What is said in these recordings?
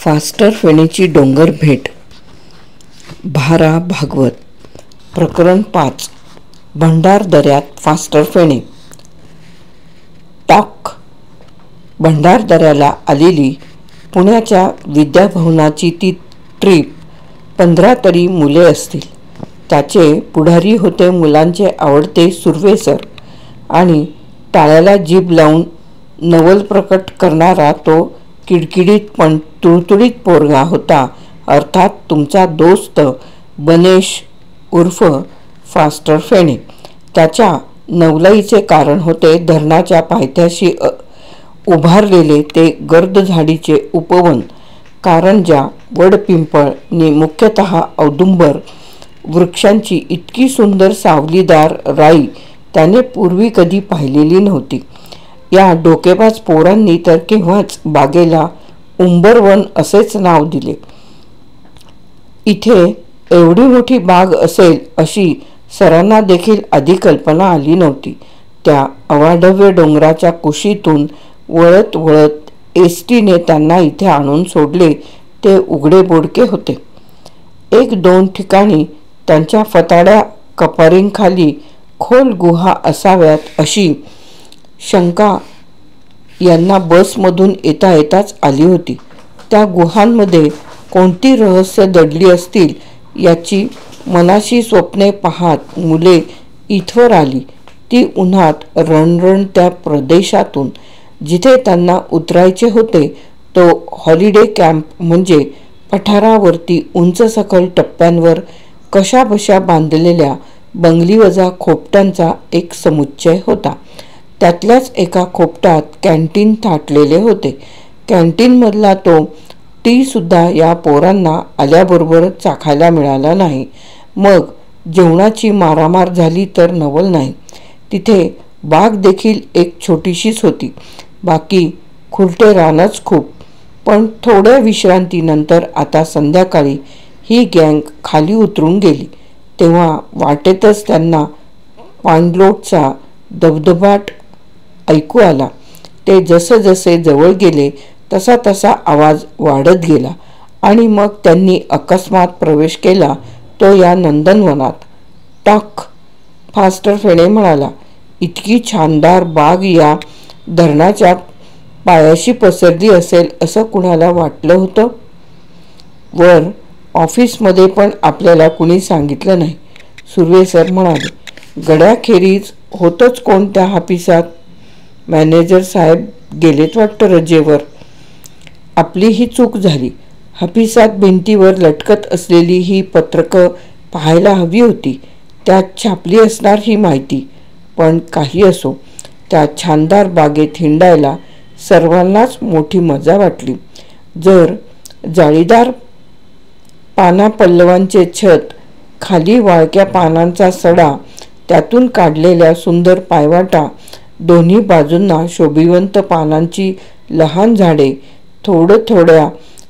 Faster फेणेची डोंगर भेट. भारा भागवत. प्रकरण 5. भंडारदऱ्यात फास्टर फेणे. टॉक. भंडारदऱ्याला आलेली पुण्याच्या विद्याभवनाची ती ट्रीप 15 तरी मुले असतील. त्याचे पुढारी होते मुलांचे आवडते सुर्वे सर आणि टाळ्याला जीभ लावून नवल प्रकट करणारा तो किडकिडीत पण तुळतुळीत पोरगा होता, अर्थात तुमचा दोस्त बनेश उर्फ फास्टर फेणे. त्याच्या नवलाईचे कारण होते धरणाच्या पायथ्याशी उभारलेले ते गर्द झाडीचे उपवन. कारंजा, वडपिंपळ नि मुख्यतः औदुंबर वृक्षांची इतकी सुंदर सावलीदार राई त्याने पूर्वी कधी पाहिलेली नव्हती. या डोकेबाज पोरांनी तर केव्हाच बागेला उंबरवन असेच नाव दिले. इथे एवढी मोठी बाग असेल अशी सरांना देखील आधी कल्पना आली नव्हती. त्या अवाढव्य डोंगराच्या कुशीतून वळत वळत एसटीने त्यांना इथे आणून सोडले ते उघडे बोडके होते. 1-2 ठिकाणी त्यांच्या फताड्या कपारींखाली खोल गुहा असाव्यात अशी शंका यांना बसमधून येता येताच आली होती. त्या गुहांमध्ये कोणती रहस्य दडली असतील याची मनाशी स्वप्ने पाहत मुले इथवर आली. ती उन्हात रणरणत्या प्रदेशातून. जिथे त्यांना उतरायचे होते तो हॉलिडे कॅम्प म्हणजे पठारावरती उंच सखल टप्प्यांवर कशाबशा बांधलेल्या बंगलीवजा खोपट्यांचा एक समुच्चय होता. त्यातल्याच एका खोपटात कॅन्टीन थाटलेले होते. कॅन्टीनमधला तो टी सुद्धा या पोरांना आल्याबरोबर चाखायला मिळाला नाही. मग जेवणाची मारामार झाली तर नवल नाही. तिथे बाग देखील एक छोटीशीच होती. बाकी खुरटे रानच खूप. पण थोड्या विश्रांतीनंतर आता संध्याकाळी ही गँग खाली उतरून गेली. तेव्हा वाटेतच त्यांना पाणलोटचा दबदबाट ऐकू आला. ते जसजसे जवळ गेले तसा तसा आवाज वाढत गेला आणि मग त्यांनी अकस्मात प्रवेश केला तो या नंदनवनात. टॉक. फास्टर फेणे म्हणाला, इतकी छानदार बाग या धरणाच्या पायाशी पसरली असेल असं कुणाला वाटलं होतं? वर ऑफिसमध्ये पण आपल्याला कुणी सांगितलं नाही, सुर्वे सर म्हणाले. गड्याखेरीज होतंच कोण त्या हापिसात? मॅनेजर साहेब गेलेत वाटतं रजेवर. आपली ही चूक झाली. हापिसात भिंतीवर लटकत असलेली ही पत्रकं पाहायला हवी होती. त्यात छापली असणार ही माहिती. पण काही असो, त्या छानदार बागेत हिंडायला सर्वांनाच मोठी मजा वाटली. जर जाळीदार पानापल्लवांचे छत, खाली वाळक्या पानांचा सडा, त्यातून काढलेल्या सुंदर पायवाटा, दोन्ही बाजूंना शोभिवंत पानांची लहान झाडे, थोड्या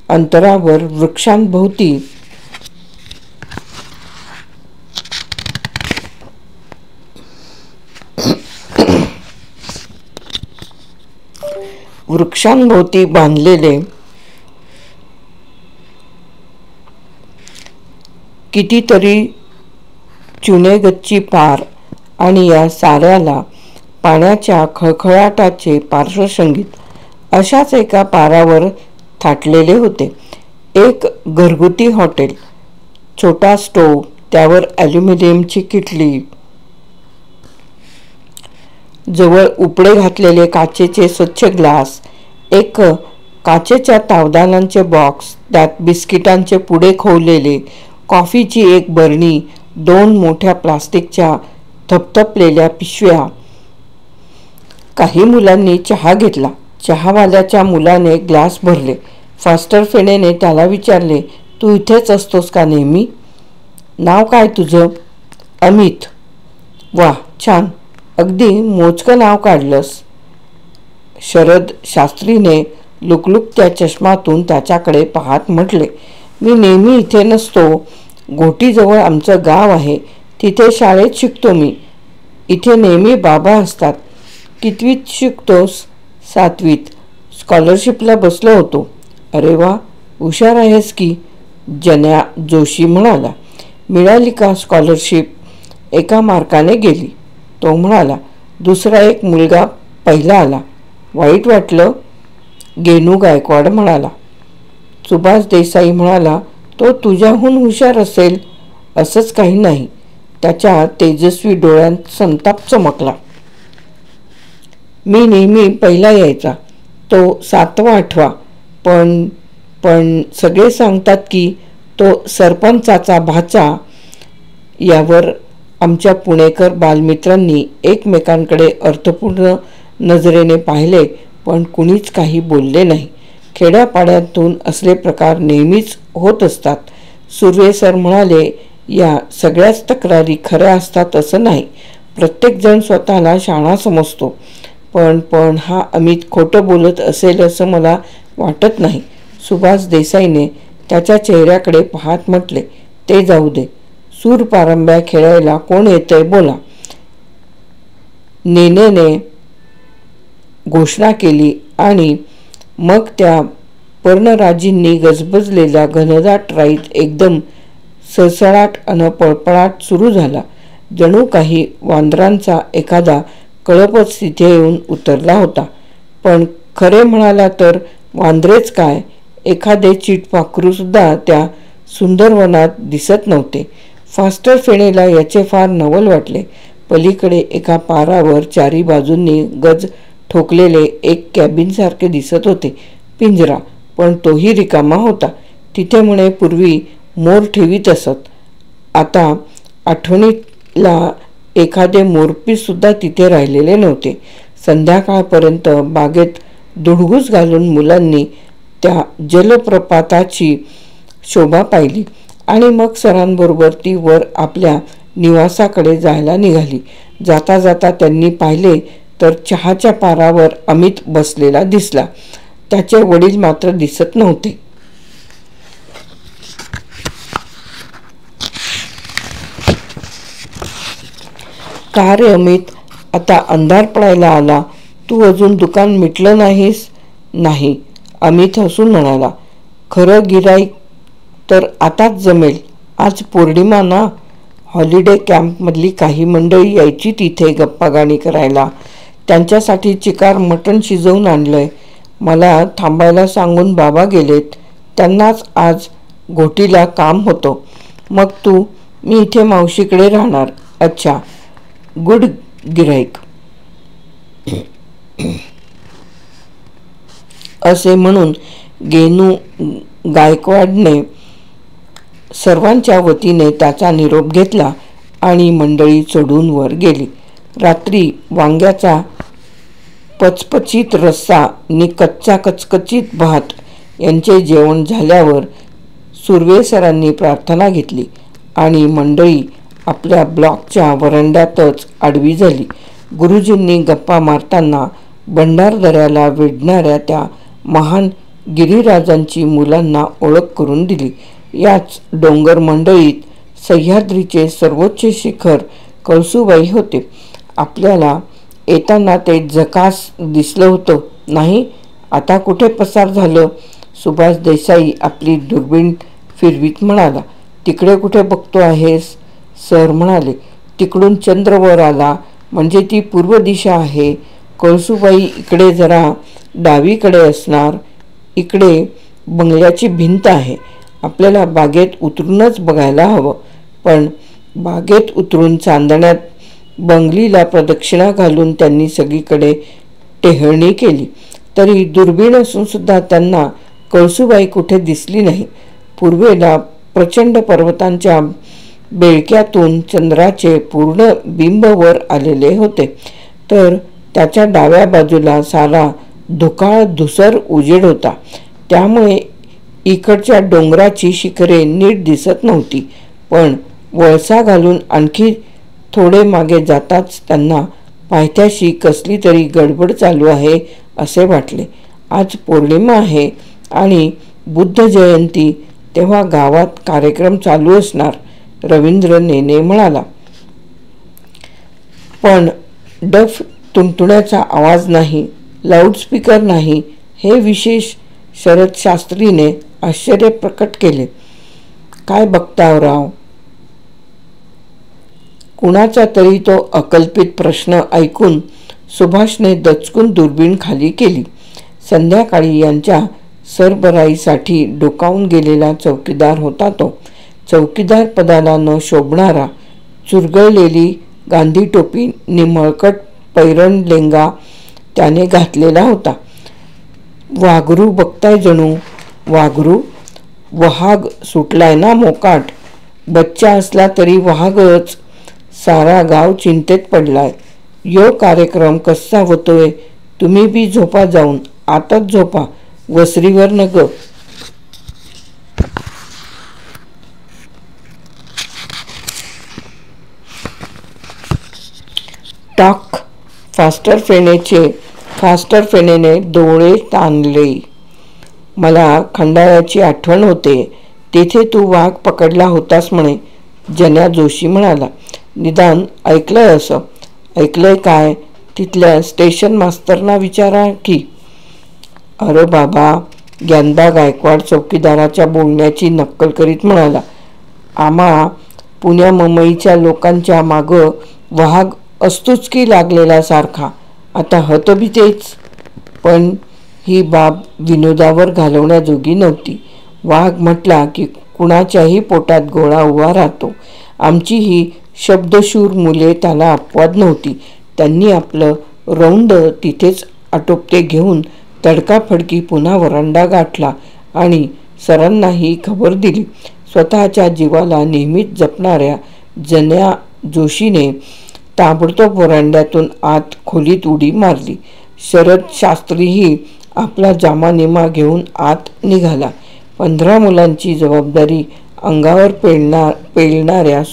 अंतरावर वृक्षांभोवती बांधलेले कितीतरी चुनेगच्ची पार आणि या साऱ्याला पाण्याच्या खळखळाटाचे पार्श्वसंगीत. अशाच एका पारावर थाटलेले होते एक घरगुती हॉटेल. छोटा स्टोव, त्यावर ॲल्युमिनियमची किटली, जवळ उपडे घातलेले काचेचे स्वच्छ ग्लास, एक काचेच्या तावदानांचे बॉक्स, त्यात बिस्किटांचे पुडे खोवलेले, कॉफीची एक बरणी, 2 मोठ्या प्लास्टिकच्या थपथपलेल्या पिशव्या. काही मुलांनी चहा घेतला. चहावाल्याच्या मुलाने ग्लास भरले. फास्टर फेणेने त्याला विचारले, तू इथेच असतोस का नेहमी? नाव काय तुझं? अमित. वा, छान, अगदी मोजकं नाव काढलंस. शरद शास्त्रीने लुकलुकत्या चष्मातून त्याच्याकडे पाहत म्हटले, मी नेहमी इथे नसतो. घोटीजवळ आमचं गाव आहे, तिथे शाळेत शिकतो मी. इथे नेहमी बाबा असतात. कितवीत शिकतोस? 7वीत. स्कॉलरशिपला बसलो होतो. अरे वा, हुशार आहेस की, जन्या जोशी म्हणाला. मिळाली का स्कॉलरशिप? एका मार्काने गेली. तो म्हणाला. दुसरा एक मुलगा पहिला आला. वाईट वाटलं? गेनू गायकवाड म्हणाला. सुभाष देसाई म्हणाला. तो तुझ्याहून हुशार असेल. असंच काही नाही. त्याच्या तेजस्वी डोळ्यांत संताप चमकला. मी नेहमी पहिला यायचा. तो 7वा 8वा. पण सगळे सांगतात की तो सरपंचाचा भाचा. यावर आमच्या पुणेकर बालमित्रांनी एकमेकांकडे अर्थपूर्ण नजरेने पाहिले, पण कुणीच काही बोलले नाही. खेड्यापाड्यातून असले प्रकार नेहमीच होत असतात. सुर्वे सर म्हणाले. या सगळ्याच तक्रारी खऱ्या असतात असं नाही. प्रत्येकजण स्वतःला शहाणा समजतो. पण हा अमित खोटं बोलत असेल असं मला वाटत नाही. सुभाष देसाईने त्याच्या चेहऱ्याकडे पाहत म्हटले. ते जाऊ दे. सूर पारंब्या खेळायला कोण येतंय बोला. नेनेने घोषणा केली आणि मग त्या पर्णराजींनी गजबजलेल्या घनदाट राईत एकदम सळसळाट अन पळपळाट सुरू झाला. जणू काही वांद्रांचा एखादा कळपच तिथे येऊन उतरला होता. पण खरे म्हणाला तर वांद्रेच काय, एखादे चीटपाखरूसुद्धा त्या सुंदर वनात दिसत नव्हते. फास्टर फेणेला याचे फार नवल वाटले. पलीकडे एका पारावर चारी बाजूंनी गज ठोकलेले एक कॅबिनसारखे दिसत होते. पिंजरा, पण तोही रिकामा होता. तिथे म्हणे पूर्वी मोर ठेवीत असत. आता आठवणीला एखादे मोरपीससुद्धा तिथे राहिलेले नव्हते. संध्याकाळपर्यंत बागेत दुडगूस घालून मुलांनी त्या जलप्रपाताची शोभा पाहिली आणि मग सरांबरोबर ती वर आपल्या निवासाकडे जायला निघाली. जाता जाता त्यांनी पाहिले तर चहाच्या पारावर अमित बसलेला दिसला. त्याचे वडील मात्र दिसत नव्हते. का रे अमित, आता अंधार पडायला आला. तू अजून दुकान मिटलं नाहीस? नाही, अमित हसून म्हणाला. खरं गिराईक तर आताच जमेल. आज पौर्णिमा ना. हॉलिडे कॅम्पमधली काही मंडळी यायची तिथे गप्पागाणी करायला. त्यांच्यासाठी चिकार मटण शिजवून आणलंय. मला थांबायला सांगून बाबा गेलेत. त्यांनाच आज घोटीला काम होतं. मग तू? मी इथे मावशीकडे राहणार. अच्छा, गुड गिराईक. असे म्हणून गेनू गायकवाडने सर्वांच्या वतीने त्याचा निरोप घेतला आणि मंडळी चढून वर गेली. रात्री वांग्याचा पचपचित रस्सा आणि कच्चा कचकचित भात यांचे जेवण झाल्यावर सुर्वे सरांनी प्रार्थना घेतली आणि मंडळी आपल्या ब्लॉकच्या वरांड्यातच आडवी झाली. गुरुजींनी गप्पा मारताना भंडारदऱ्याला वेढणाऱ्या त्या महान गिरिराजांची मुलांना ओळख करून दिली. याच डोंगर मंडळीत सह्याद्रीचे सर्वोच्च शिखर कळसूबाई होते. आपल्याला येताना ते झकास दिसलं होतं नाही? आता कुठे पसार झालं? सुभाष देसाई आपली दुर्बीण फिरवीत म्हणाला. तिकडे कुठे बघतो आहेस? सर म्हणाले. तिकडून चंद्र वर आला म्हणजे ती पूर्व दिशा आहे. कळसूबाई इकडे जरा डावीकडे असणार. इकडे बंगल्याची भिंत आहे. आपल्याला बागेत उतरूनच बघायला हवं. पण बागेत उतरून चांदण्यात बंगलीला प्रदक्षिणा घालून त्यांनी सगळीकडे टेहळणी केली. तरी दुर्बीण असून सुद्धा त्यांना कळसूबाई कुठे दिसली नाही. पूर्वेला प्रचंड पर्वतांच्या बेळक्यातून चंद्राचे पूर्ण बिंब वर आलेले होते. तर त्याच्या डाव्या बाजूला सारा धुकाळ धुसर उजेड होता. त्यामुळे इकडच्या डोंगराची शिखरे नीट दिसत नव्हती. पण वळसा घालून आणखी थोडे मागे जाताच त्यांना पायथ्याशी कसली तरी गडबड चालू आहे असे वाटले. आज पौर्णिमा आहे आणि बुद्ध जयंती, तेव्हा गावात कार्यक्रम चालू असणार, रवींद्र नेने म्हणाला. पण डफ तुणतुण्याचा आवाज नाही, लाऊडस्पीकर नाही. हे विशेष शरद शास्त्रीने आश्चर्य प्रकट केले. काय बघताव राव? कुणाचा तरी तो अकल्पित प्रश्न ऐकून सुभाषने दचकून दुर्बीण खाली केली. संध्याकाळी यांच्या सरबराईसाठी डोकावून गेलेला चौकीदार होता तो. चौकीदार पदाला न शोभणारा चुरगळलेली गांधी टोपी निमळकट पैरण लेंगा त्याने घातलेला होता. वाघरू बघताय जणू. वाघरू? वहाग सुटलाय ना मोकाट. बच्चा असला तरी वाघच. सारा गाव चिंतेत पडलाय. यो कार्यक्रम कसा होतोय? तुम्ही बी झोपा जाऊन. आताच झोपा, वसरीवर नग. टाक. फास्टर फेनेने डोळे ताणले. मला खंडाळ्याची आठवण होते. तिथे तू वाघ पकडला होतास म्हणे. जन्या जोशी म्हणाला. निदान ऐकलंय असं? ऐकलंय काय? तिथल्या स्टेशन मास्तरना विचारा की. अरे बाबा, ग्यांदा गायकवाड चौकीदाराच्या बोलण्याची नक्कल करीत म्हणाला. आम्हा पुण्या मुंबईच्या लोकांच्या मागं वाघ असतोच की लागलेला सारखा. आता हत बी तेच. पण ही बाब विनोदावर घालवण्याजोगी नव्हती. वाघ म्हटला की कुणाच्याही पोटात गोळा उभा राहतो. आमची ही शब्दशूर मुले त्याला अपवाद नव्हती. त्यांनी आपलं रौंड तिथेच आटोपते घेऊन तडकाफडकी पुन्हा वरांडा गाठला आणि सरांनाही खबर दिली. स्वतःच्या जीवाला नेहमीच जपणाऱ्या जन्या जोशीने ताबडतोब वरांड्यातून आत खोलीत उडी मारली. शरद शास्त्रीही आपला जामानिमा घेऊन आत निघाला. 15 मुलांची जबाबदारी अंगावर पेलणाऱ्या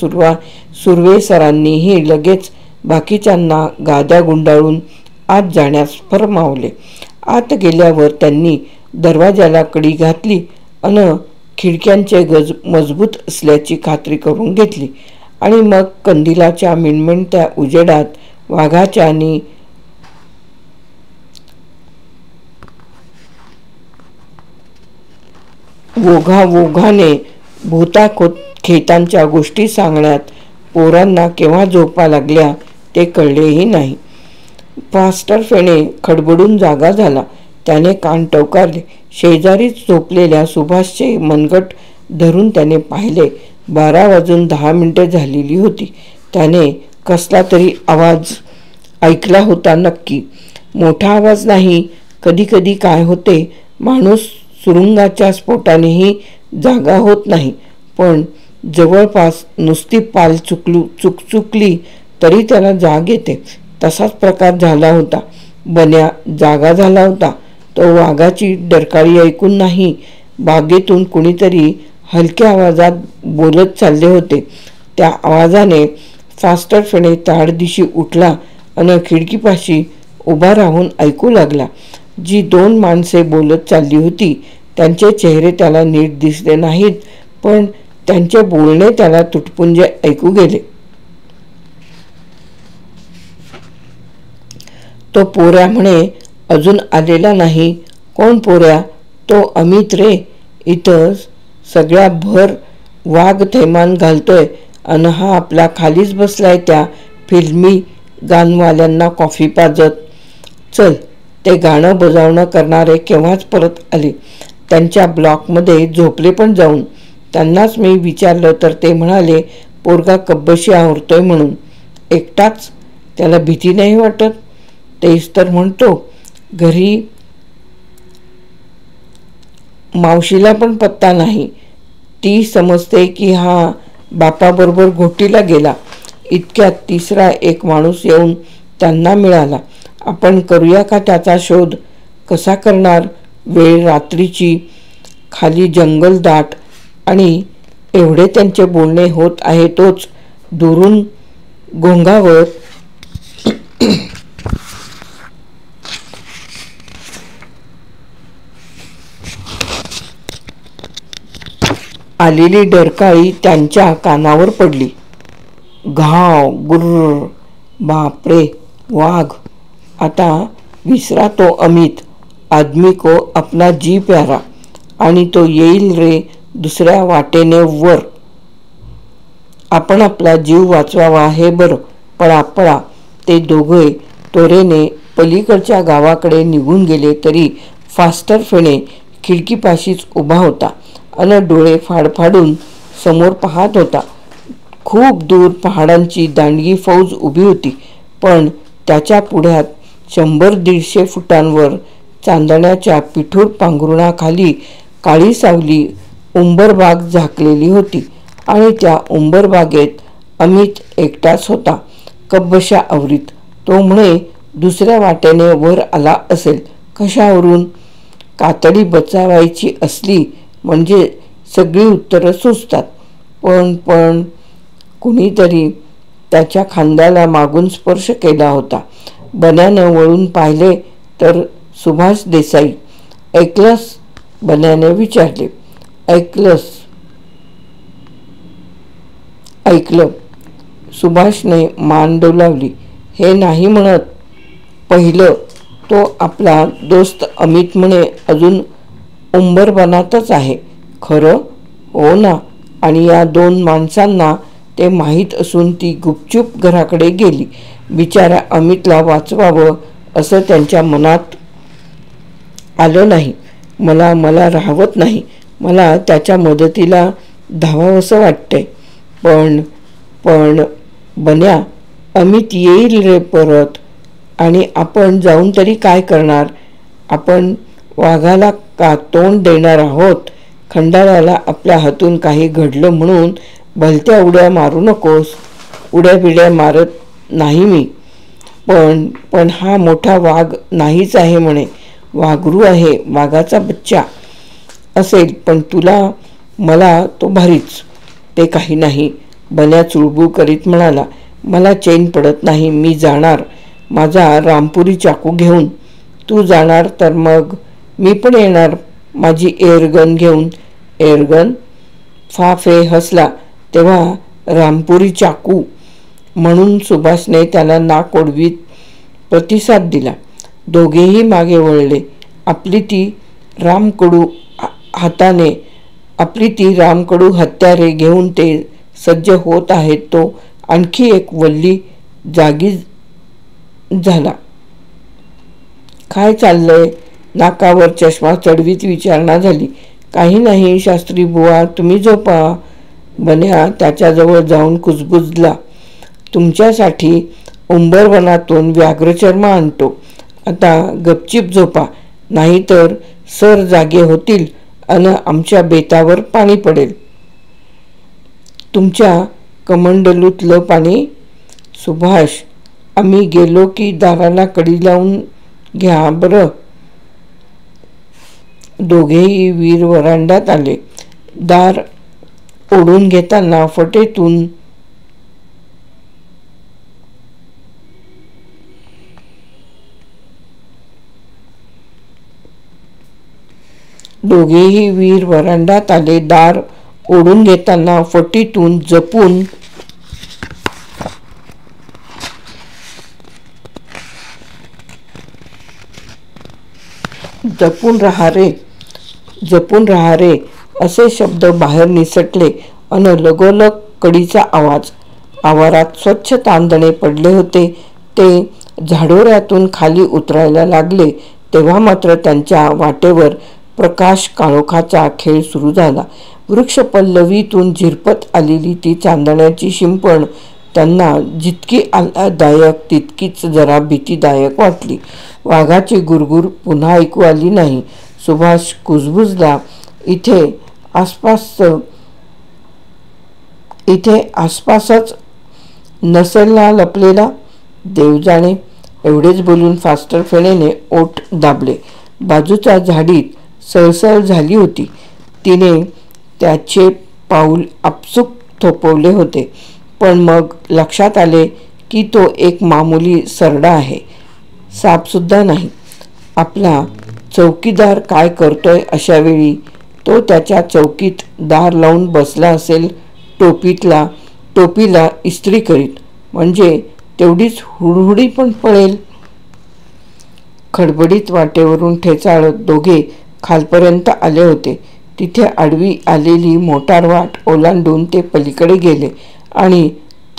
सुर्वे सरांनीही लगेच बाकीच्यांना गाद्या गुंडाळून आत जाण्यास फरमावले. आत गेल्यावर त्यांनी दरवाजाला कडी घातली अन खिडक्यांचे गज मजबूत असल्याची खात्री करून घेतली आणि मग कंदिलाच्या मिणमिणत्या उजेडात वाघाच्या आणि ओघाने खेतांच्या गोष्टी सांगण्यात पोरांना केव्हा झोपा लागल्या ते कळलेही नाही. फास्टर फेणे खडबडून जागा झाला. त्याने कान टवकारले. शेजारीच झोपलेल्या सुभाषचे मनगट धरून त्याने पाहिले. 12:10 झालेली होती. त्याने कसला तरी आवाज ऐकला होता नक्की. मोठा आवाज नाही. कधी कधी काय होते, माणूस सुरुंगाच्या स्फोटानेही जागा होत नाही, पण जवळपास नुसती पाल चुकचुकली तरी त्याला जाग येते. तसाच प्रकार झाला होता. बन्या जागा झाला होता. तो वाघाची डरकाळी ऐकून नाही, बागेतून कुणीतरी हलक्या आवाजात बोलत चालले होते. त्या आवाजाने फास्टर फेणे ताडदिशी उठला आणि खिडकीपाशी उभा राहून ऐकू लागला. जी 2 माणसे बोलत चालली होती त्यांचे चेहरे त्याला नीट दिसले नाहीत, पण त्यांचे बोलणे त्याला तुटपुंजे ऐकू गेले. तो पोऱ्या म्हणे अजून आलेला नाही. कोण पोऱ्या? तो अमित रे. इथं सगळ्या भर वाघ थैमान घालतोय अन हा आपला खालीच बसलाय त्या फिल्मी गाणवाल्यांना कॉफी पाजत. चल. ते गाणं बजावणं करणारे केव्हाच परत आले. त्यांच्या ब्लॉकमध्ये झोपले पण जाऊन. त्यांनाच मी विचारलं तर ते म्हणाले पोरगा कब्बशी आवरतोय म्हणून. एकटाच? त्याला भीती नाही वाटत? तेच तर म्हणतो. घरी मावशीला पण पत्ता नाही. ती समजते की हा बापाबरोबर घोटीला गेला. इतक्यात तिसरा एक माणूस येऊन त्यांना मिळाला. आपण करूया का त्याचा शोध? कसा करणार? वेळ रात्रीची, खाली जंगल दाट आणि एवढे त्यांचे बोलणे होत आहे तोच दुरून घोंगावर आलेली डरकाळी त्यांच्या कानावर पडली. घाव, गुर्र, बापरे, वाघ. आता विसरा तो अमित. आदमी को अपना जी प्यारा. आणि तो येईल रे दुसऱ्या वाटेने वर. आपण आपला जीव वाचवावा हे बरं, पळा. ते दोघे त्वरेने पलीकडच्या गावाकडे निघून गेले तरी फास्टर फेणे खिडकीपाशीच उभा होता अन डोळे फाडफाडून समोर पाहत होता. खूप दूर पहाडांची दांडगी फौज उभी होती, पण त्याच्या पुढ्यात 100-150 फुटांवर चांदण्याच्या पिठूर पांघरुणाखाली काळी सावली उंबरबाग झाकलेली होती आणि त्या उंबरबागेत अमित एकटाच होता, कब्बशा आवरीत. तो म्हणे दुसऱ्या वाटेने वर आला असेल. कशावरून? कातडी बचावायची असली म्हणजे सगळी उत्तरं सुचतात. पण कुणीतरी त्याच्या खांद्याला मागून स्पर्श केला होता. बन्यानं वळून पाहिले तर सुभाष देसाई. ऐकलंस? बन्याने विचारले. ऐकलं. सुभाषने मान डोलावली. हे नाही म्हणत. पहिलं तो आपला दोस्त अमित म्हणे अजून उंबरवनातच आहे. खरं? हो ना. आणि या 2 माणसांना ते माहीत असून ती गुपचूप घराकडे गेली. बिचाऱ्या अमितला वाचवावं असं त्यांच्या मनात आलं नाही. मला राहवत नाही. मला त्याच्या मदतीला धावावंसं वाटतंय. पण बन्या, अमित येईल रे परत. आणि आपण जाऊन तरी काय करणार? आपण वाघाला का तोंड देणार आहोत? खंडाळ्याला आपल्या हातून काही घडलं म्हणून भलत्या उड्या मारू नकोस. उड्या बिड्या मारत नाही मी. पण हा मोठा वाघ नाहीच आहे म्हणे. वाघरू आहे, वाघाचा बच्चा असेल. पण तुला मला तो भारीच. ते काही नाही. बन्या चुळबुळ करीत म्हणाला. मला चैन पडत नाही. मी जाणार माझा रामपुरी चाकू घेऊन. तू जाणार तर मग मी पण येणार माझी एअरगन घेऊन. एअरगन? फे हसला तेव्हा रामपुरी चाकू म्हणून सुभाषने त्याला नाक ओढवीत प्रतिसाद दिला. दोघेही मागे वळले. आपली ती रामकडू हत्यारे घेऊन ते सज्ज होत आहेत. तो आणखी एक वल्ली जागी झाला. काय चाललंय? नाकावर चष्मा चढवीत विचारणा झाली. काही नाही शास्त्री बुवा, तुम्ही झोपा. बन्या त्याच्याजवळ जाऊन कुजबुजला. तुमच्यासाठी उंबरवनातून व्याघ्रचर्म आणतो. आता गपचीप झोपा, नाहीतर सर जागे होतील अन आमच्या बेतावर पाणी पडेल. तुमच्या कमंडलूतलं पाणी? सुभाष, आम्ही गेलो की दाराला कडी लावून घ्या बरं. दोघेही वीर वरांड्यात आले. दार ओढून घेताना फटेतून दार ओढून घेताना फटीतून जपून राहा रे असे शब्द बाहेर निसटले अन लगोलग कडीचा आवाज. आवारात स्वच्छ तांदणे पडले होते. ते झाडोऱ्यातून खाली उतरायला लागले तेव्हा मात्र त्यांच्या वाटेवर प्रकाश काळोखाचा खेळ सुरू झाला. वृक्षपल्लवीतून झिरपत आलेली ती चांदण्याची शिंपण त्यांना जितकी आल्हाददायक तितकीच जरा भीतीदायक वाटली. वाघाची गुरगुर पुन्हा ऐकू आली नाही. सुभाष कुजबुजला. इथे आसपासच नसेल ना लपलेला? देव जाणे. एवढेच बोलून फास्टर फेणेने ओठ दाबले. बाजूच्या झाडीत सळसळ झाली होती. तिने त्याचे पाऊल आपसूक थोपवले होते. पण मग लक्षात आले की तो एक मामूली सरडा आहे, सापसुद्धा नाही. आपला चौकीदार काय करतोय अशावेळी? तो त्याच्या चौकीत दार लावून बसला असेल. टोपीला इस्त्री करीत, म्हणजे तेवढीच हुडहुडी पण पळेल. खडबडीत वाटेवरून ठेचाळत दोघे खालपर्यंत आले होते. तिथे आडवी आलेली मोटार वाट ओलांडून ते पलीकडे गेले आणि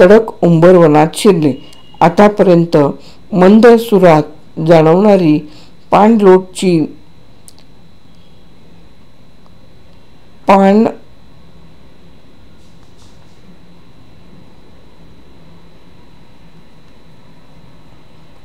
तडक उंबरवनात शिरले. आतापर्यंत मंद सुरात जाणवणारी पाणलोटची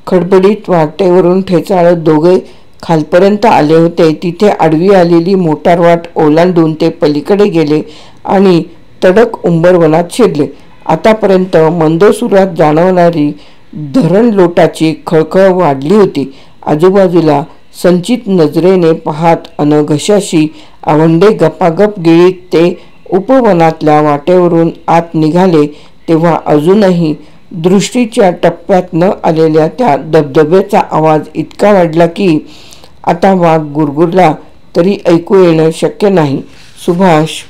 खडबडीत वाटेवरून ठेचाळत दोघे खालपर्यंत आले होते. तिथे आडवी आलेली मोटार वाट ओलांडून ते पलीकडे गेले आणि तडक उंबरवनात शिरले. आतापर्यंत मंद सुरात जाणवणारी धरणलोटाची खळखळ वाढली होती. आजूबाजूला संचित नजरेने पाहत अन घशाशी आवंडे गपागप गिळीत ते उपवनातल्या वाटेवरून आत निघाले तेव्हा अजूनही दृष्टीच्या टप्प्यात न आलेल्या त्या धबधब्याचा आवाज इतका वाढला की आता वाघ गुरगुरला तरी ऐकू येणं शक्य नाही. सुभाष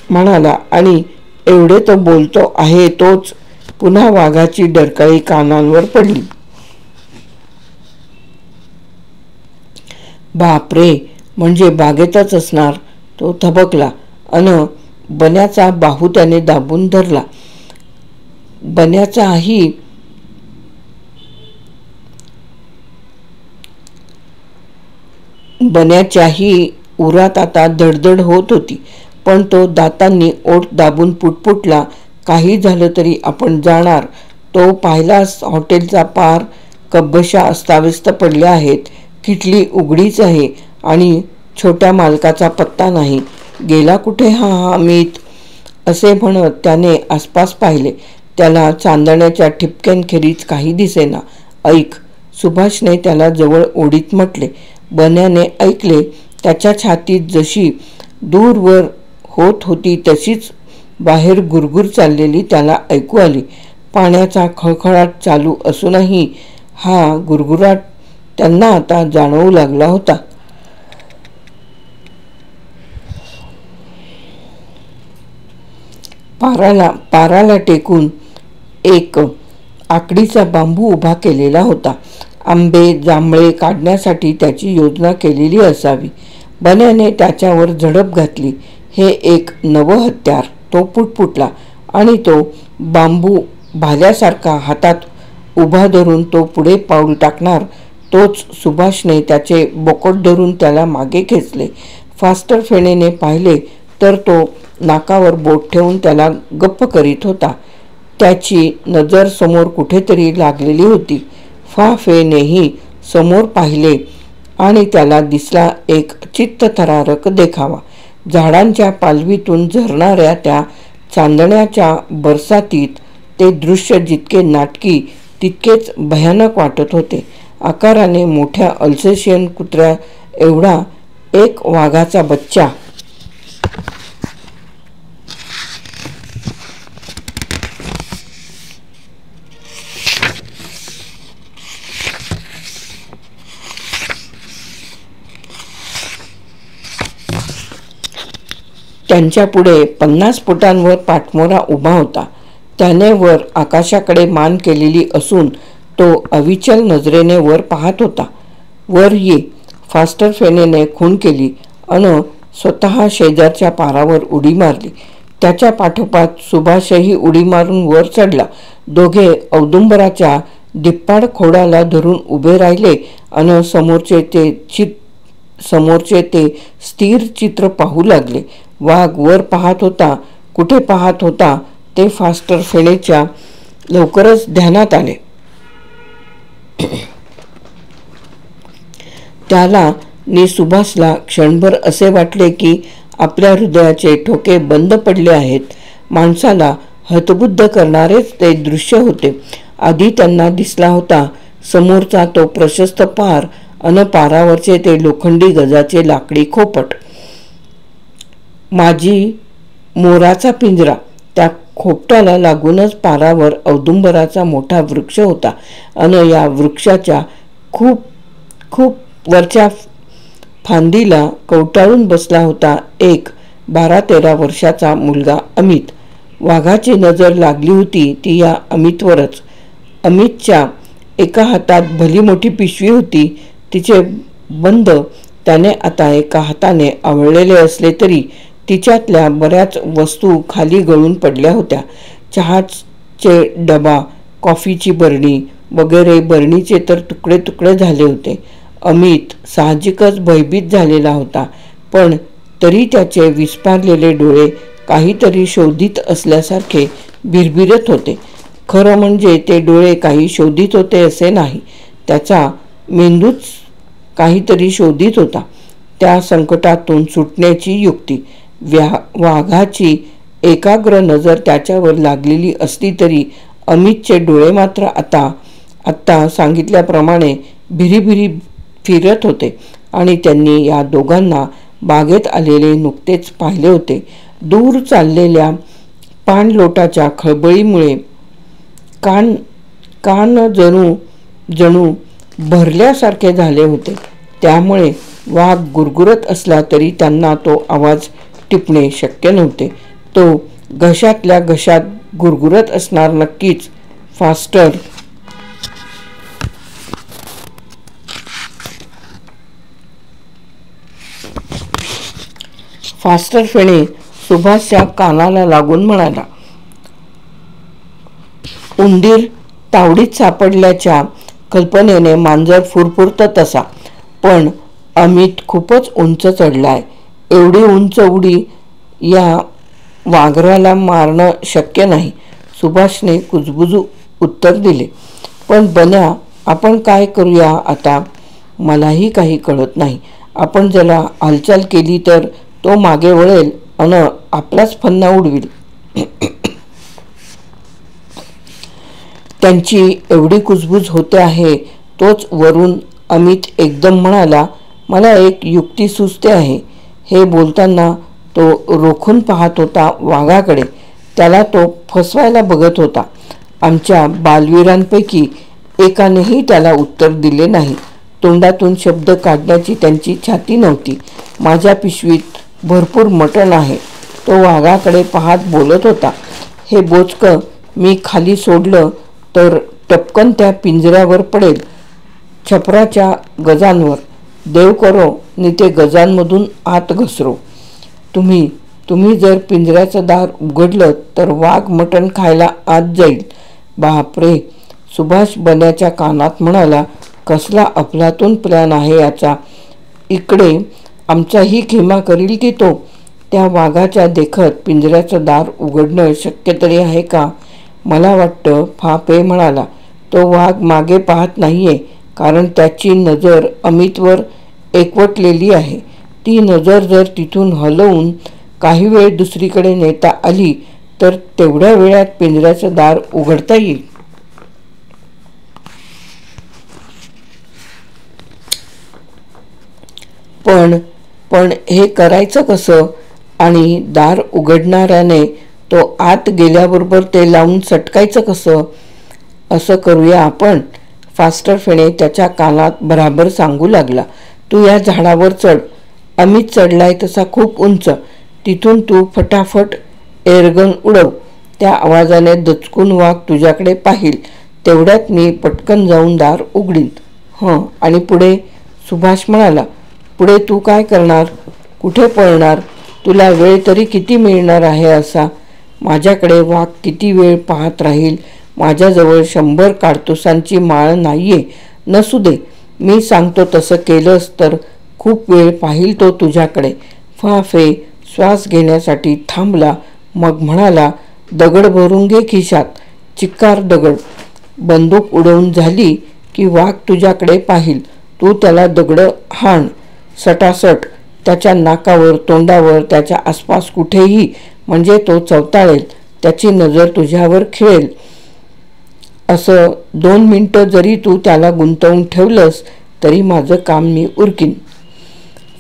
म्हणाला, आणि एवढे तो बोलतो आहे तोच. पुन्हा वाघाची डरकाळी कानांवर पडली. बापरे, म्हणजे बागेतच असणार. तो थबकला अन बन्याचा बाहू त्याने दाबून धरला. बन्याच्याही उरात आता धडधड होत होती. पण तो दातांनी ओठ दाबून पुटपुटला, काही झालं तरी आपण जाणार. तो पाहिलास, हॉटेलचा पार कब्बशा अस्ताव्यस्त पडल्या आहेत. किटली उघडीच आहे आणि छोट्या मालकाचा पत्ता नाही. गेला कुठे हा अमित, असे म्हणत त्याने आसपास पाहिले. त्याला चांदण्याच्या ठिपक्यांखेरीज काही दिसेना. ऐक, सुभाषने त्याला जवळ ओढीत म्हटले. बन्याने ऐकले. त्याच्या छातीत जशी दूरवर होत होती तशीच बाहेर गुरगुर चाललेली त्याला ऐकू आली. पाण्याचा खळखळाट चालू असूनही हा गुरगुराट त्यांना आता जाणवू लागला होता. पाराला टेकून एक आकडीचा बांबू उभा केलेला होता. आंबे जांभळे काढण्यासाठी त्याची योजना केलेली असावी. बन्याने त्याच्यावर झडप घातली. हे एक नवं हत्यार. तो पुटपुटला आणि तो बांबू भाल्यासारखा हातात उभा धरून तो पुढे पाऊल टाकणार तोच सुभाषने त्याचे बोकट धरून त्याला मागे खेचले. फास्टर फेणेने पाहिले तर तो नाकावर बोट ठेवून त्याला गप्प करीत होता. त्याची नजर समोर कुठेतरी लागलेली होती. फेनेही समोर पाहिले आणि त्याला दिसला एक चित्तथरारक देखावा. झाडांच्या पालवीतून झरणाऱ्या त्या चांदण्याच्या बरसातीत ते दृश्य जितके नाटकी तितकेच भयानक वाटत होते. आकाराने मोठ्या अल्सेशियन कुत्र्या एवढा एक वाघाचा बच्चा त्यांच्या पुढे 50 फुटांवर पाठमोरा उभा होता. त्याने वर आकाशाकडे मान केलेली असून तो अविचल नजरेने वर पाहत होता. वर ये, फास्टर फेनेने खूण केली अन स्वतः शेजारच्या पारावर उडी मारली. त्याच्या पाठोपाठ सुभाषही उडी मारून वर चढला. दोघे औदुंबराच्या धिप्पाड खोडाला धरून उभे राहिले अन समोरचे ते स्थिर चित्र पाहू लागले. वाघ वर पाहत होता. कुठे पाहत होता ते फास्टर फेनेच्या लवकरच ध्यानात आले. त्याला नि सुभाषला क्षणभर असे वाटले की आपल्या हृदयाचे ठोके बंद पडले आहेत. माणसाला हतबुद्ध करणारेच ते दृश्य होते. आधी त्यांना दिसला होता समोरचा तो प्रशस्त पार अन पारावरचे ते लोखंडी गजाचे लाकडी खोपट. माझी मोराचा पिंजरा. त्या खोपटाला लागूनच पारावर औदुंबराचा मोठा वृक्ष होता अन या वृक्षाच्या खूप खूप वरच्या फांदीला कवटाळून बसला होता एक 12-13 वर्षाचा मुलगा अमित. वाघाची नजर लागली होती ती या अमितवरच. अमितच्या एका हातात भली मोठी पिशवी होती. तिचे बंद त्याने आता एका हाताने आवळलेले असले तरी तिच्यातल्या बऱ्याच वस्तू खाली गळून पडल्या होत्या. चहाचे डबा, कॉफीची बरणी वगैरे बरणीचे तर तुकडे तुकडे झाले होते. अमित साहजिकच भयभीत झालेला होता, पण तरी त्याचे विस्फारलेले डोळे काहीतरी शोधित असल्यासारखे भिरभिरत होते. खरं म्हणजे ते डोळे काही शोधित होते असे नाही, त्याचा मेंदूच काहीतरी शोधित होता. त्या संकटातून सुटण्याची युक्ती. वाघाची एकाग्र नजर त्याच्यावर लागलेली असली तरी अमितचे डोळे मात्र आत्ता सांगितल्याप्रमाणे भिरीभिरी फिरत होते आणि त्यांनी या दोघांना बागेत आलेले नुकतेच पाहिले होते. दूर चाललेल्या पाणलोटाच्या खळबळीमुळे कान जणू भरल्यासारखे झाले होते. त्यामुळे वाघ गुरगुरत असला तरी त्यांना तो आवाज टिपणे शक्य नव्हते. तो घशातल्या घशात गुरगुरत असणार नक्कीच. फास्टर फेणे सुभाषच्या कानाला लागून म्हणाला. उंदीर तावडीत सापडल्याच्या कल्पनेने मांजर फुरफुरतं तसा. पण अमित खूपच उंच चढलाय. एवढी उंच उडी या वाघराला मारणं शक्य नाही. सुभाषने कुजबुजू उत्तर दिले. पण बन्या, आपण काय करूया आता? मलाही काही कळत नाही. आपण जरा हालचाल केली तर तो मागे वळेल अन आपलाच फन्ना उडविल. त्यांची एवढी कुजबूज होते आहे तोच वरून अमित एकदम म्हणाला, मला एक युक्ती सुचते आहे. हे बोलताना तो रोखून पाहत होता वाघाकडे. त्याला तो फसवायला बघत होता. आमच्या बालवीरांपैकी एकानेही त्याला उत्तर दिले नाही. तोंडातून शब्द काढण्याची त्यांची छाती नव्हती. माझ्या पिशवीत भरपूर मटण आहे, तो वाघाकडे पाहत बोलत होता. हे बोचकं मी खाली सोडलं तर टपकन त्या पिंजऱ्यावर पडेल, छपराच्या गजांवर. देव करो नि ते गजांमधून आत घसरो. तुम्ही जर पिंजऱ्याचं दार उघडलं तर वाघ मटण खायला आत जाईल. बापरे, सुभाष बन्याच्या कानात म्हणाला. कसला अफलातून प्लॅन आहे याचा. इकडे आमचाही खेमा करील की तो. त्या वाघाच्या देखत पिंजऱ्याचं दार उघडणं शक्य तरी आहे का? मला वाटतं, फापे म्हणाला. तो वाघ मागे पाहत नाहीये, कारण त्याची नजर अमितवर एकवटलेली आहे. ती नजर जर तिथून हलवून काही वेळ दुसरीकडे नेता आली तर तेवढ्या वेळात पिंजऱ्याचं दार उघडता येईल. पण हे करायचं कसं? आणि दार उघडणाऱ्याने तो आत गेल्याबरोबर ते लावून सटकायचं कसं? असं करूया आपण, फास्टर फेणे त्याच्या कानात बराबर सांगू लागला. तू या झाडावर चढ. अमित चढलाय तसा खूप उंच. तिथून तू फटाफट एअरगन उडव. त्या आवाजाने दचकून वाघ तुझ्याकडे पाहिल. तेवढ्यात मी पटकन जाऊन दार उघडीन. आणि पुढे? सुभाष म्हणाला. पुढे तू काय करणार? कुठे पळणार? तुला वेळ तरी किती मिळणार आहे असा? माझ्याकडे वाघ किती वेळ पाहत राहील? माझ्याजवळ 100 काडतुसांची माळ नाहीये. नसू दे, मी सांगतो तसं केलंस तर खूप वेळ पाहिल तो तुझ्याकडे. फाफे श्वास घेण्यासाठी थांबला. मग म्हणाला, दगड भरून घे खिशात, चिक्कार दगड. बंदूक उडवून झाली की वाघ तुझ्याकडे पाहिल. तू त्याला दगड हाण सटासट, त्याच्या नाकावर, तोंडावर, त्याच्या आसपास कुठेही, म्हणजे तो चवताळेल. त्याची नजर तुझ्यावर खिळेल. असं 2 मिनिटं जरी तू त्याला गुंतवून ठेवलंस तरी माझं काम मी उरकीन.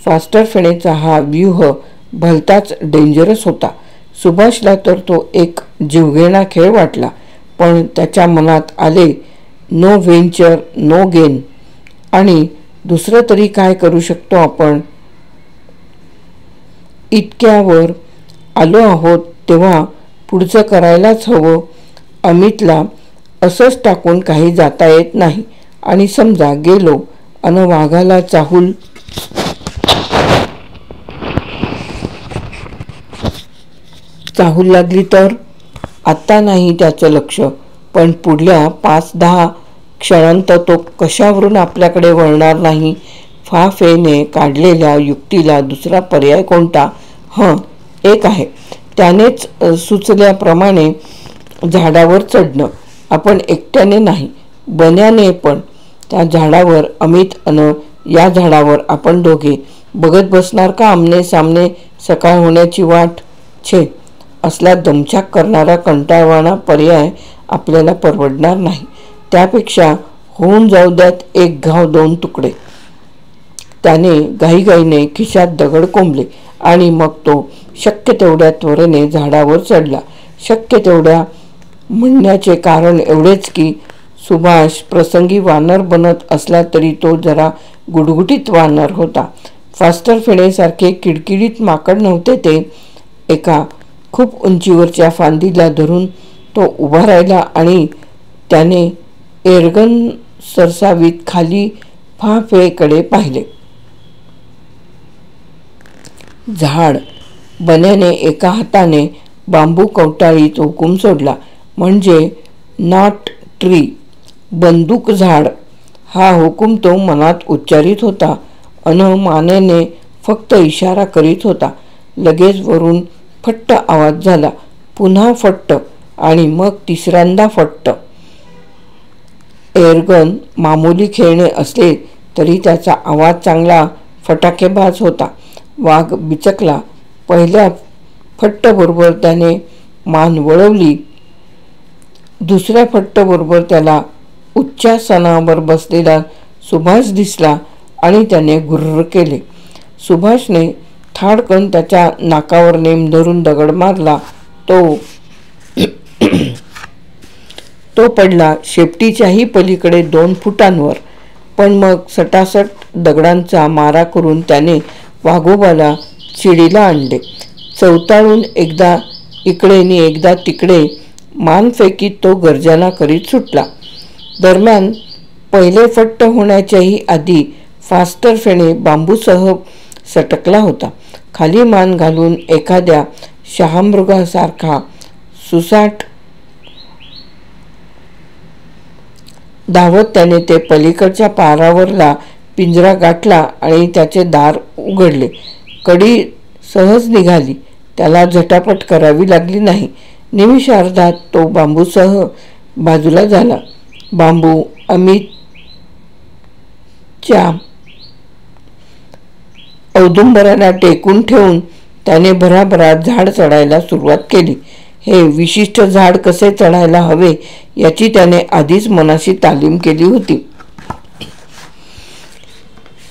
फास्टर फेणेचा हा व्यूह भलताच डेंजरस होता. सुभाषला तर तो एक जीवघेणा खेळ वाटला. पण त्याच्या मनात आले, नो व्हेंचर नो गेन. आणि दुसरं तरी काय करू शकतो आपण? इतक्यावर आलो आहोत तेव्हा पुढचं करायलाच हवं. अमितला असंच टाकून काही जाता येत नाही. आणि समजा गेलो अन वाघाला चाहूल चाहूल लागली तर? आत्ता नाही त्याचं लक्ष, पण पुढल्या 5-10 क्षणांत तो कशावरून आपल्याकडे वळणार नाही? फाफेने काढलेल्या युक्तीला दुसरा पर्याय कोणता? एक आहे. त्यानेच सुचल्याप्रमाणे झाडावर चढणं. आपण एकट्याने नाही, बन्याने पण. त्या झाडावर अमित अन या झाडावर आपण दोघे. बघत बसणार का आमने सामने सकाळ होण्याची वाट? छे, असला दमछाक करणारा कंटाळवाणा पर्याय आपल्याला परवडणार नाही. त्यापेक्षा होऊन जाऊ द्यात एक घाव 2 तुकडे. त्याने घाईघाईने खिशात दगड कोंबले आणि मग तो शक्य तेवढ्या त्वरेने झाडावर चढला. शक्य तेवढ्या म्हणण्याचे कारण एवढेच की सुभाष प्रसंगी वानर बनत असला तरी तो जरा गुटगुटीत वानर होता. फास्टर फेणेसारखे किडकिडीत माकड नव्हते ते. एका खूप उंचीवरच्या फांदीला धरून तो उभा राहिला आणि त्याने एरगन सरसावीत खाली फाफेकडे पाहिले. झाड. बन्याने एका हाताने बांबू कवटाळीत हुकूम सोडला, म्हणजे नॉट ट्री, बंदूक झाड. हा हुकूम तो मनात उच्चारित होता अन मानेने फक्त इशारा करीत होता. लगेच वरून फट्ट आवाज झाला, पुन्हा फट्ट आणि मग तिसऱ्यांदा फट्ट. एअरगन मामूली खेळणे असले तरी त्याचा आवाज चांगला फटाकेबाज होता. वाघ बिचकला. पहिल्या फट्टबरोबर त्याने मान वळवली. दुसऱ्या फट्टबरोबर त्याला उच्चासनावर बसलेला सुभाष दिसला आणि त्याने गुर्र केले. सुभाषने थाडकन त्याच्या नाकावर नेम धरून दगड मारला. तो पडला शेपटीच्याही पलीकडे 2 फुटांवर. पण मग सटासट दगडांचा मारा करून त्याने वाघोबाला चिडीला आणले. चवताळून एकदा इकडे नि एकदा तिकडे मान फेकीत तो गर्जना करीत सुटला. दरम्यान पहिले फट्ट होण्याच्याही आधी फास्टर फेणे बांबूसह सटकला होता. खाली मान घालून एखाद्या शहामृगासारखा सुसाट धावत त्याने ते पलीकडच्या पारावरला पिंजरा गाठला आणि त्याचे दार उघडले. कडी सहज निघाली. त्याला झटापट करावी लागली नाही. निमिषार्धात तो बांबूसह बाजूला झाला. बांबू अमितच्या औदुंबराला टेकून ठेवून त्याने भराभरा झाड चढायला सुरुवात केली. हे विशिष्ट झाड कसे चढायला हवे याची त्याने आधीच मनाशी तालीम केली होती.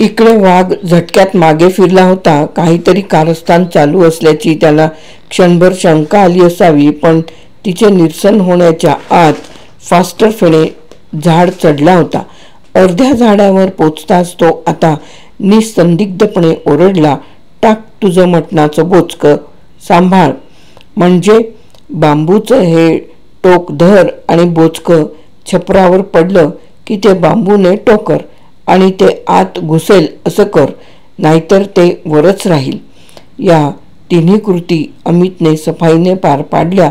इकडे वाघ झटक्यात मागे फिरला होता. काहीतरी कारस्थान चालू असल्याची त्याला क्षणभर शंका आली असावी, पण तिचे निरसन होण्याच्या आत फास्टर फेणे झाड चढला होता. अर्ध्या झाडावर पोचताच तो आता निसंदिग्धपणे ओरडला, टाक तुझं मटणाचं बोचकं, सांभाळ. म्हणजे बांबूचं हे टोक धर आणि बोचकं छपरावर पडलं की ते बांबूने टोकर आणि ते आत घुसेल असं कर, नाहीतर ते वरच राहील. या तिन्ही कृती अमितने सफाईने पार पाडल्या.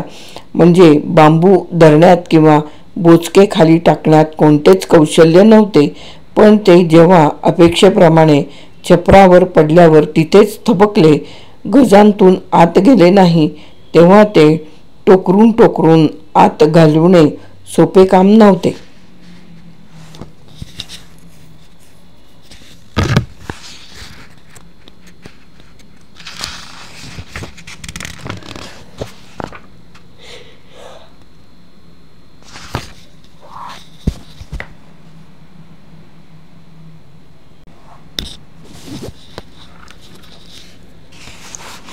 म्हणजे बांबू धरण्यात किंवा बोचके खाली टाकण्यात कोणतेच कौशल्य नव्हते, पण ते जेव्हा अपेक्षेप्रमाणे छपरावर पडल्यावर तिथेच थबकले, गजांतून आत गेले नाही, तेव्हा ते टोकरून टोकरून आत घालवणे सोपे काम नव्हते.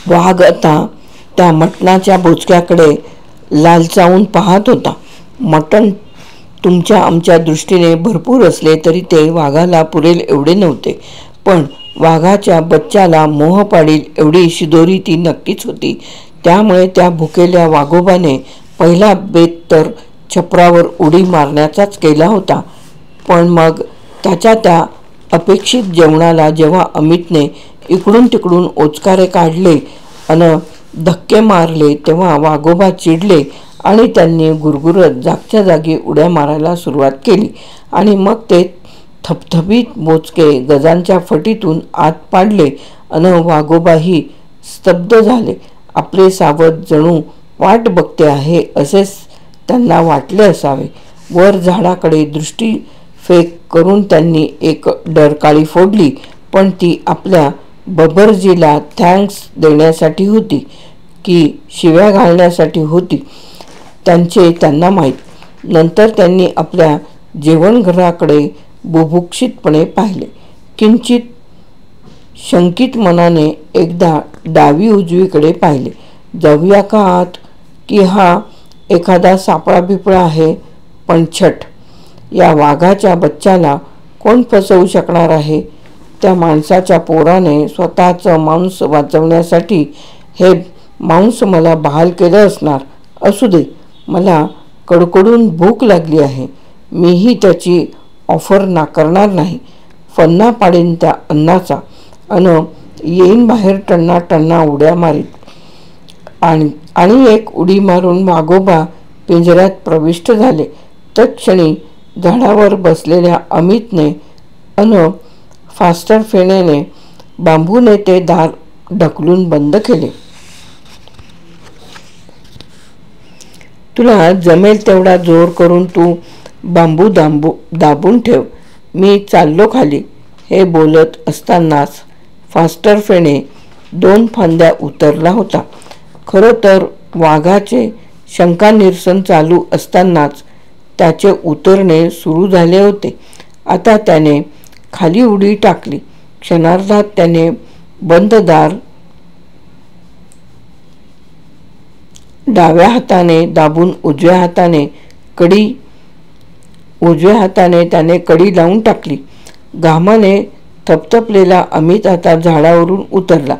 वाघ आता त्या मटणाच्या बोचक्याकडे लालचावून पाहत होता. मटण तुमच्या आमच्या दृष्टीने भरपूर असले तरी ते वाघाला पुरेल एवढे नव्हते, पण वाघाच्या बच्च्याला मोह पाडील एवढी शिदोरी ती नक्कीच होती. त्यामुळे त्या भुकेल्या वाघोबाने पहिला बेत तर छपरावर उडी मारण्याचाच केला होता. पण मग त्याच्या त्या अपेक्षित जेवणाला जेव्हा अमितने इकडून तिकडून ओचकारे काढले अन धक्के मारले तेव्हा वाघोबा चिडले आणि त्यांनी गुरगुरत जागच्या जागी उड्या मारायला सुरुवात केली आणि मग ते थपथपीत मोजके गजांच्या फटीतून आत पाडले अन वाघोबाही स्तब्ध झाले. आपले सावध जणू वाट बघते आहे असेच त्यांना वाटले असावे. वर झाडाकडे दृष्टी फेक करून त्यांनी एक डरकाळी फोडली, पण ती आपल्या बबरजीला थँक्स देण्यासाठी होती की शिव्या घालण्यासाठी होती त्यांचे त्यांना माहीत. नंतर त्यांनी आपल्या जेवणघराकडे बुभुक्षितपणे पाहिले. किंचित शंकित मनाने एकदा डावी उजवीकडे पाहिले. जाऊया का आत, की हा एखादा सापळा बिपळा आहे? पण छट, या वाघाच्या बच्चाला कोण फसवू शकणार आहे? त्या माणसाच्या पोराने स्वतःचं मांस वाचवण्यासाठी हे मांस मला बहाल केलं असणार. असू दे, मला कडकडून भूक लागली आहे. मीही त्याची ऑफर नाकारणार नाही. फन्ना पाडेन त्या अन्नाचा अन येईन बाहेर टन्ना टन्ना उड्या मारीत. आणि एक उडी मारून वाघोबा पिंजऱ्यात प्रविष्ट झाले. तत्क्षणी झाडावर बसलेल्या अमितने अन फास्टर फेण्याने बांबूने ते दार ढकलून बंद केले. तुला जमेल तेवढा जोर करून तू बांबू दाबून ठेव. मी चाललो खाली. हे बोलत असतानाच फास्टर फेणे 2 फांद्या उतरला होता. खरं तर वाघाचे शंकानिरसन चालू असतानाच त्याचे उतरणे सुरू झाले होते. आता त्याने खाली उडी टाकली. क्षणार्धात त्याने बंद दार डाव्या हाताने दाबून उजव्या हाताने त्याने कडी लावून टाकली. घामाने थपथपलेला अमित आता झाडावरून उतरला.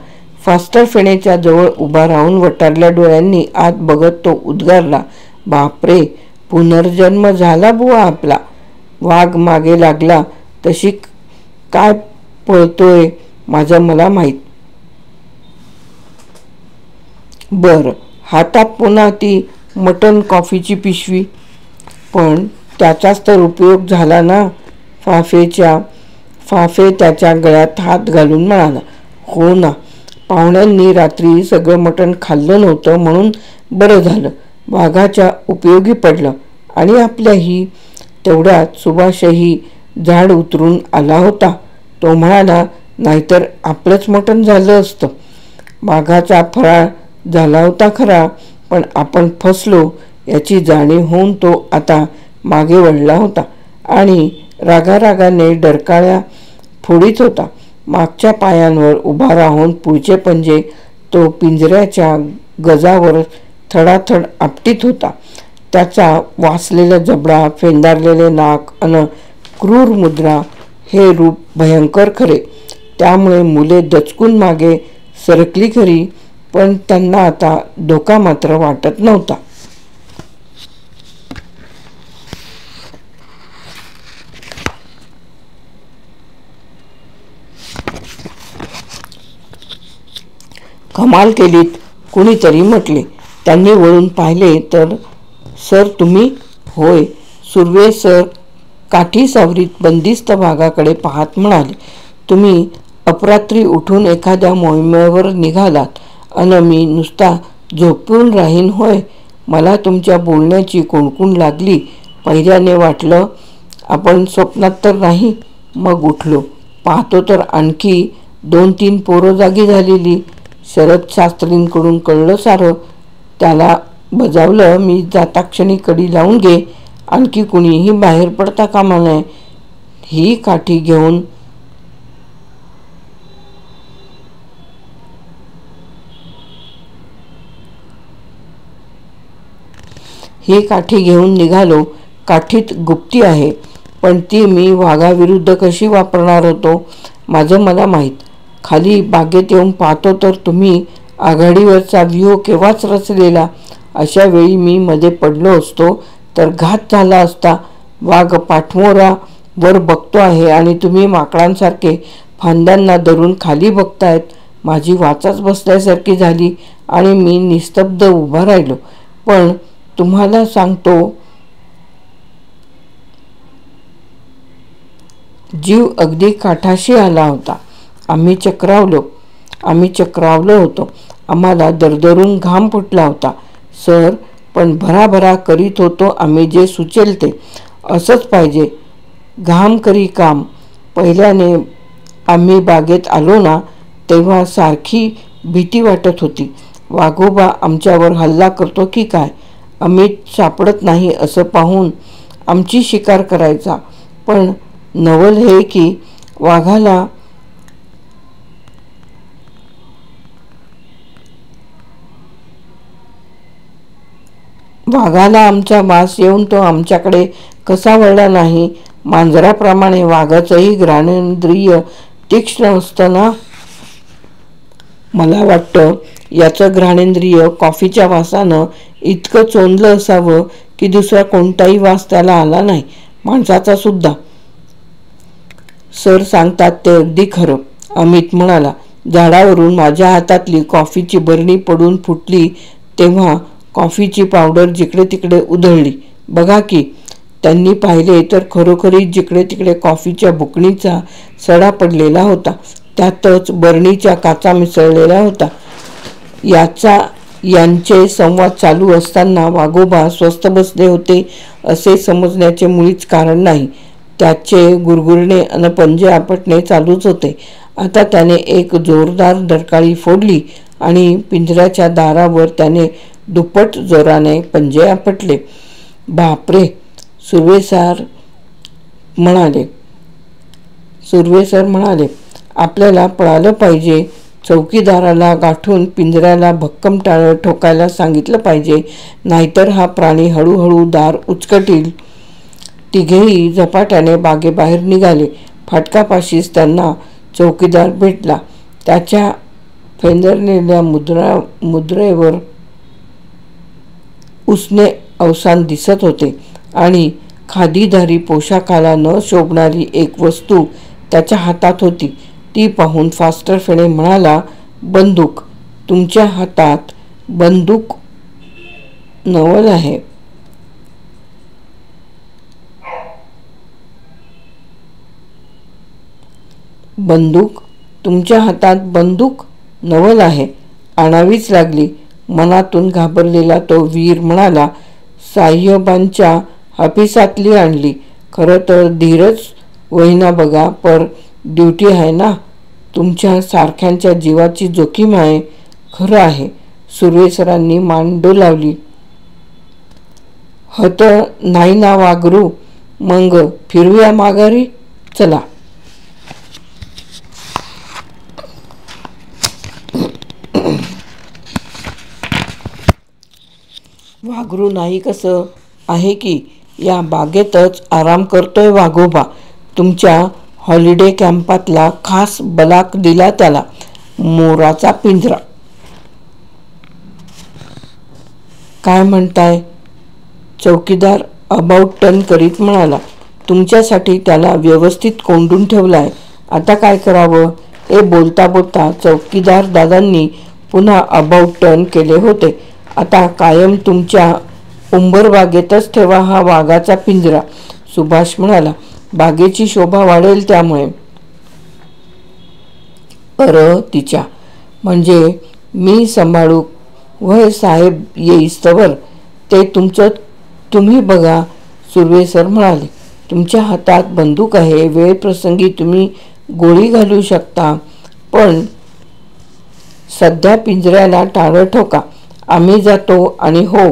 फास्टर फेणेच्या जवळ उभा राहून वटारल्या डोळ्यांनी आत बघत तो उद्गारला, बापरे, पुनर्जन्म झाला बुवा आपला. वाघ मागे लागला तशी काय पळतोय माझं मला माहीत. बर, हातात पुन्हा ती मटण कॉफीची पिशवी. पण त्याचाच तर उपयोग झाला ना. फाफे त्याच्या गळ्यात हात घालून म्हणाला, हो ना, पाहुण्यांनी रात्री सगळं मटण खाल्लं नव्हतं म्हणून बरं झालं. वाघाच्या उपयोगी पडलं. आणि आपल्याही. तेवढ्यात सुभाषही झाड उतरून आला होता. तो म्हणाला, नाहीतर आपलंच मटण झालं असतं. वाघाचा फराळ झाला होता खरा, पण आपण फसलो याची जाणीव होऊन तो आता मागे वळला होता आणि रागारागाने डरकाळ्या फोडीत होता. मागच्या पायांवर उभा राहून पुढचे पंजे तो पिंजऱ्याच्या गजावर थडाथड आपटीत होता. त्याचा वासलेला जबडा, फेंदारलेले नाक अन क्रूर मुद्रा हे रूप भयंकर खरे. त्यामुळे मुले दचकून मागे सरकली खरी, पण त्यांना आता धोका मात्र वाटत नव्हता. कमाल केलीत, कुणीतरी म्हटले. त्यांनी वळून पाहिले तर सर तुम्ही? होय. सुर्वे सर काठी सावरीत बंदिस्त वाघाकडे पाहत म्हणाले, तुम्ही अपरात्री उठून एखाद्या मोहिमेवर निघालात अन मी नुसता झोपून राहीन होय. मला तुमच्या बोलण्याची कुणकुण लागली. पहिल्याने वाटलं आपण स्वप्नात तर नाही. मग उठलो, पाहतो तर आणखी 2-3 पोरं जागी झालेली. शरद शास्त्रींकडून कळलं सारं. त्याला बजावलं, मी जाताक्षणी कडी लावून घे. आणखी कुणीही बाहेर पडता कामा नये. ही काठी घेऊन निघालो. काठीत गुप्ती आहे, पण ती मी वाघाविरुद्ध कशी वापरणार होतो माझं मला माहीत. खाली बागेत येऊन पाहतो तर तुम्ही आघाडीवरचा व्यूह केव्हाच रचलेला. अशा वेळी मी मध्ये पडलो असतो तर घात झाला असता. वाघ पाठमोरा वर बघतो आहे आणि तुम्ही माकडांसारखे फांद्यांना धरून खाली बघतायत. माझी वाचाच बसल्यासारखी झाली आणि मी निस्तब्ध उभा राहिलो. पण तुम्हाला सांगतो, जीव अगदी काठाशी आला होता. आम्ही चक्रावलो होतो. आम्हाला दरदरून घाम फुटला होता सर, पण भराभरा करीत होतो आम्ही जे सुचेल ते. असंच पाहिजे, घाम करी काम. पहिल्याने आम्ही बागेत आलो ना, तेव्हा सारखी भीती वाटत होती. वाघोबा आमच्यावर हल्ला करतो की काय. अमित सापडत नाही असं पाहून आमची शिकार करायचा. पण नवल हे की वाघाला आमचा वास येऊन तो आमच्याकडे कसा वळला नाही. मांजराप्रमाणे वाघाचंही घ्राणेंद्रिय तीक्ष्ण असतं ना. मला वाटतं याचं घ्राणेंद्रिय कॉफीच्या वासानं इतकं चोंदलं असावं की दुसरा कोणताही वास त्याला आला नाही, माणसाचा सुद्धा. सर सांगतात ते अगदी खरं, अमित म्हणाला. झाडावरून माझ्या हातातली कॉफीची बरणी पडून फुटली तेव्हा कॉफीची पावडर जिकडे तिकडे उधळली. बघा की. त्यांनी पाहिले तर खरोखरीच जिकडे तिकडे कॉफीच्या बुकणीचा सडा पडलेला होता. त्यातच बरणीच्या काचा मिसळलेला होता. यांचे संवाद चालू असताना वाघोबा स्वस्थ बसले होते असे समजण्याचे मुळीच कारण नाही. त्याचे गुरगुरणे अन पंजे आपटणे चालूच होते. आता त्याने एक जोरदार डरकाळी फोडली आणि पिंजऱ्याच्या दारावर त्याने दुप्पट जोराने पंजे आपटले. बापरे, सुर्वेसर म्हणाले. आपल्याला पळालं पाहिजे. चौकीदाराला गाठून पिंजऱ्याला भक्कम टाळं ठोकायला सांगितलं पाहिजे, नाहीतर हा प्राणी हळूहळू दार उचकटील. तिघेही झपाट्याने बागेबाहेर निघाले. फाटकापाशीच त्यांना चौकीदार भेटला. त्याच्या फेंदरलेल्या मुद्रेवर उसने अवसान दिसत होते आणि खादीधारी पोशाखाला न शोभणारी एक वस्तू त्याच्या हातात होती. ती पाहून फास्टर फेणे म्हणाला, बंदूक. तुमच्या हातात बंदूक नवल आहे. बंदूक. तुमच्या हातात बंदूक नवल आहे. आणावीच लागली. मनातून घाबरलेला तो वीर म्हणाला, साहेबांच्या हापिसातली आणली. खरं तर धीरच वहिना बघा, पर ड्युटी आहे ना. तुमच्या सारख्यांच्या जीवाची जोखीम आहे. खरं आहे. सुर्वेसरांनी मान डोलावली. हत नाही ना वागरू. मग फिरूया माघारी. चला. वागरू नाही कसं आहे की या बागेतच आराम करतोय वाघोबा. तुमच्या हॉलिडे कॅम्पातला खास बलाक दिला त्याला. मोराचा पिंजरा. काय म्हणताय? चौकीदार अबाउट टर्न करीत म्हणाला. तुमच्यासाठी त्याला व्यवस्थित कोंडून ठेवलाय. आता काय करावं? हे बोलता बोलता चौकीदार दादांनी पुन्हा अबाउट टर्न केले होते. आता कायम तुमच्या उंबरबागेतच ठेवा हा वाघाचा पिंजरा, सुभाष म्हणाला. बागेची शोभा वाढेल त्यामुळे. तिच्या म्हणजे मी सांभाळू. वय साहेब येईस्तवर ते तुमचं तुम्ही बघा, सुर्वेसर म्हणाले. तुमच्या हातात बंदूक आहे. वेळ प्रसंगी तुम्ही गोळी घालू शकता. पण सध्या पिंजऱ्याला टाळं ठोका. आम्ही जातो. आणि हो,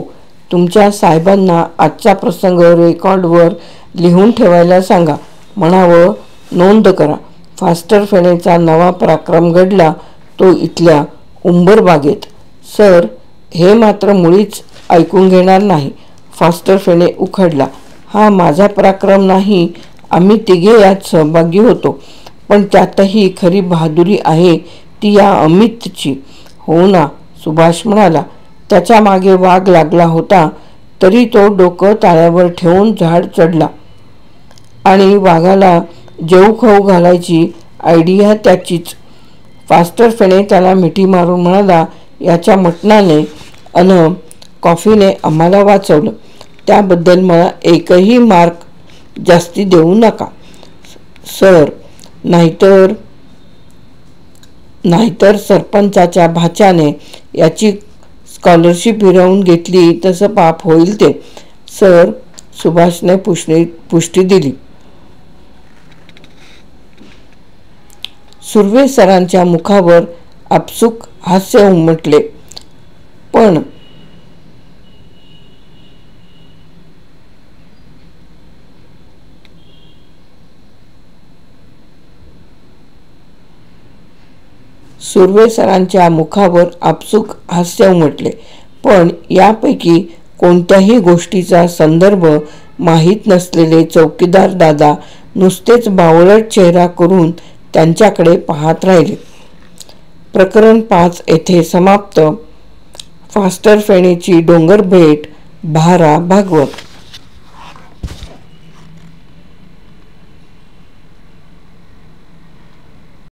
तुमच्या साहेबांना आजचा प्रसंग रेकॉर्डवर लिहून ठेवायला सांगा. म्हणावं, नोंद करा. फास्टर फेणेचा नवा पराक्रम घडला तो इथल्या उंबरबागेत. सर, हे मात्र मुळीच ऐकून घेणार नाही. फास्टर फेणे उखडला. हा माझा पराक्रम नाही. आम्ही तिघे यात सहभागी होतो. पण त्यातही खरी बहादुरी आहे ती या अमितची. हो ना, सुभाष म्हणाला. त्याच्या मागे वाघ लागला होता तरी तो डोकं ताळ्यावर ठेवून झाड चढला. आणि वाघाला जेऊ खाऊ घालायची आयडिया त्याचीच. फास्टर फेणे त्याला मिठी मारून म्हणाला, याच्या मटणाने अन कॉफीने आम्हाला वाचवलं, त्याबद्दल मला एकही मार्क जास्ती देऊ नका सर. नाहीतर सरपंचाच्या भाच्याने याची स्कॉलरशिप हिरावून घेतली तसं पाप होईल ते सर. सुभाषने पुष्टी दिली. सुर्वे सरांच्या मुखावर आपसुक हास्य उमटले. पण यापैकी कोणत्याही गोष्टीचा संदर्भ माहीत नसलेले चौकीदार दादा नुसतेच बावळट चेहरा करून त्यांच्याकडे पाहत राहिले. प्रकरण 5 येथे समाप्त. फास्टर फेणेची डोंगर भेट. भारा भागवत.